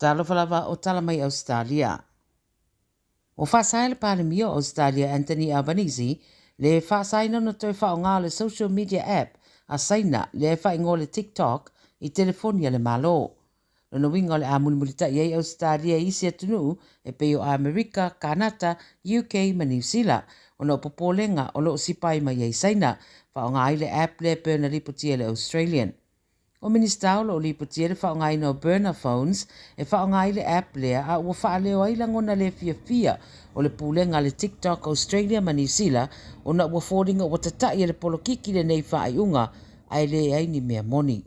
talo falava o tala mai Ausetalia. O whasai le pandemi o Ausetalia Anthony Albanese le whasai no toi whaonga le social media app a saina le whaingo le TikTok I telefonia le malo. No winga le amunumulita iei Ausetalia isi atunu e peo a Amerika, Kanata, UK ma New Zealand o no popolenga o lo sipai mai iei saina whaonga ai le app le pēna ripotia le Australian. O minister o li putia le whaongai no burner phones e whaongai le app lea a ua whaaleo ai langona le fia o le pulenga le TikTok Australia ma New Zealand o na ua whoringa o tatai le polokiki le nei whaaiunga ai le ai ni mea moni.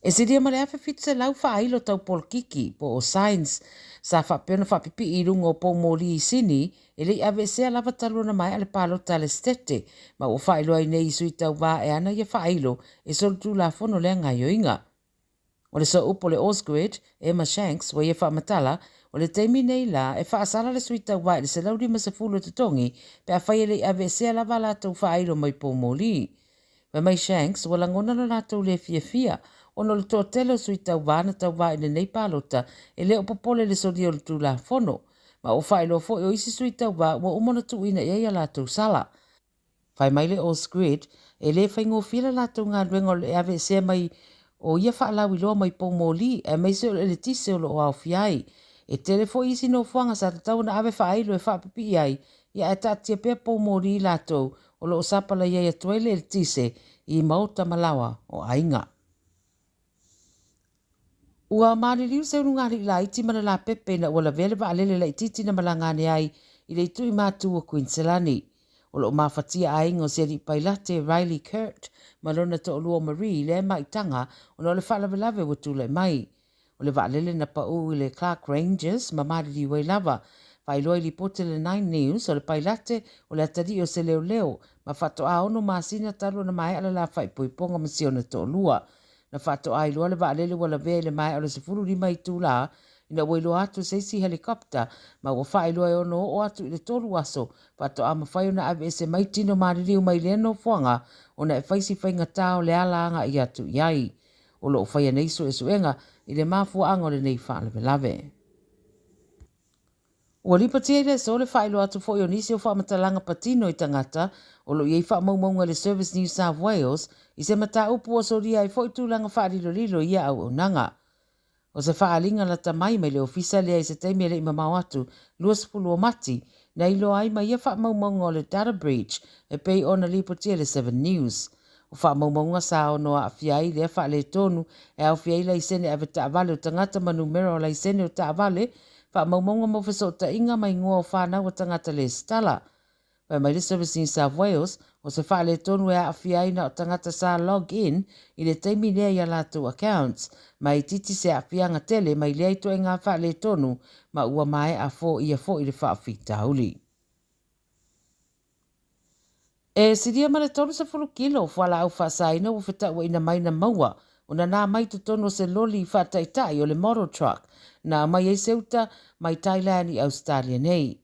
E siria ma le awha fitse lau whaailo tau polokiki po o science sa whapena whapipi I runga o Pomare I sini e le ave sea lava taluna mai ale palo tale stete ma o whailo ai nei sui tau wā e ana ia whaailo e soltu la fono le ngai oinga. O le so upo le Osgrid, Emma Shanks, wa ia whaamatala, o le teimi nei la e whaasala le sui tau wā e le se lauri ma se fulo te tongi pe a whaia le ave sea lava la tau whaailo mai Pomare. Ma mai Shanks, wala ngona no la tau le fia ono le toa tele sui tau vāna tau vā ina nei pālota e leo popole le sori o le tū la fono. Ma o whaelo fo e o isi sui tau vā ua umona tu ina ia la tau sala. Whai mai le Osgrid e le whaingo whila la tau ngā ruenga le ave sea mai o ia whaalau I loa mai Pomare e mai se o le tise o lo o au fiai. E tele fo isi no fuanga sa tau na ave whaailo e whaapipi ai ia e tatia pia Pomare la tau o lo o sapala ia ia tuele le tise I mauta malawa o ainga. Ua maririu se urungari la iti mana la pepe na ua la vele wa alele la ititi na malangane ai I le itu I mātu o Queenselani. O lo mawhatia aingo se ri pailate Riley Kurt malona to olua Marie le maitanga o no le whalavelave wa tūlai mai. O le wa alele na pa ui le Clark Rangers ma maririu ai lava. Whailoi li pote le 9 News o le pailate o le atari o se leo leo ma whato a ono maasina talo na mai ala la whaipoiponga masiona to olua. Na whato ai loa le wa alele wala vea le mai ala se furu lima I tūla, ina wailo atu se si helikopta, ma wa whai loa ono o atu I le toru aso, whato ama whai na ave se mai tino maririu mai le no fuanga, o na e whaisi whainga tau le alaanga I atu iai. O lo whai anei so e suenga, I le mafua anga le nei wha lave. Ua lipatia le so le whaelo atu fo I onisi o whamatalanga patino I tangata, o lo iei whamaunga le Service New South Wales, I se mata upu o soria I fo I tūlanga whaarilolilo ia au nanga. O se whaalinga la tamai mai le ofisa lea I se teimi le imamau atu, luaspulu o mati, na ilo ai mai ia whamaunga o le data breach, e pei ona lipatia le 7 News. O whamaunga sa o noa a fiai lea whaale tonu, e au fiai la isene ave taavale o tangata manumero la isene o taavale, whamaunga mo whesota inga mai ngua o whanau o tangata le stala. Wai mai le Service in South Wales, o se whaale tonu e a fiai na o tangata sa log in, I le teimi lea ia latu accounts, mai titi se a fianga tele mai lea ito e ngā whaale tonu, ma ua mai a fo I le whaafita uli. E siria ma le tonu se fulu kilo, whala au whaasaina o whita ua ina mai na maua, o na nā mai tu tonu se loli I whaataitai o le model truck, na mai e seuta mai Thailand I Australia nei.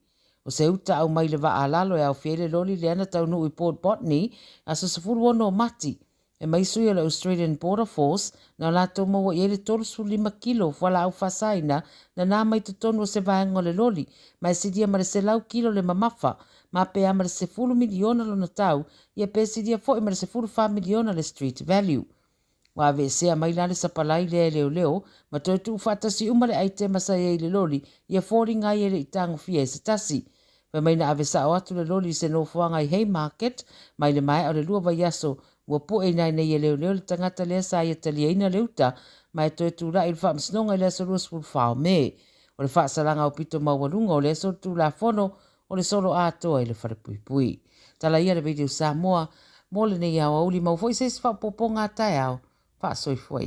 O seuta au mai le waa alalo e au fiele loli le ana tau nui Port Botany, a sa sefuru ono mati, e mai sui o le Australian Border Force, na lato maua I ele tolu su 5 kilo, whala au whasaina, na nā mai tu tonu o se vaengo le loli, mai sidia ma le se lau kilo le mamafa, ma pe ama le se fulu miliona lo na tau, ia pe sidia fo ma le se fulu 5 miliona le street value. Wa ave sea mai lale sa palai le leo, ma toi tu fata si umare aite masa e le loli, ia fori ngai ele itango fia se tasi. Wa mai na ave sa o atu le loli se no fuanga I Haymarket, mai le mai o le lua vai aso, ua po e nai nei e leo le tangata lea sa ia talia ina leuta, mai toi tu rai il whaamsnonga i lea sa rua spul whao me. O le whaasalanga o pito mawalunga o lea so tu la fono, o le solo atoa I le wharepui. Tala ia le video Samoa, mo le nei au auli mau foi se whaapoponga tai au, whaasoifua ia.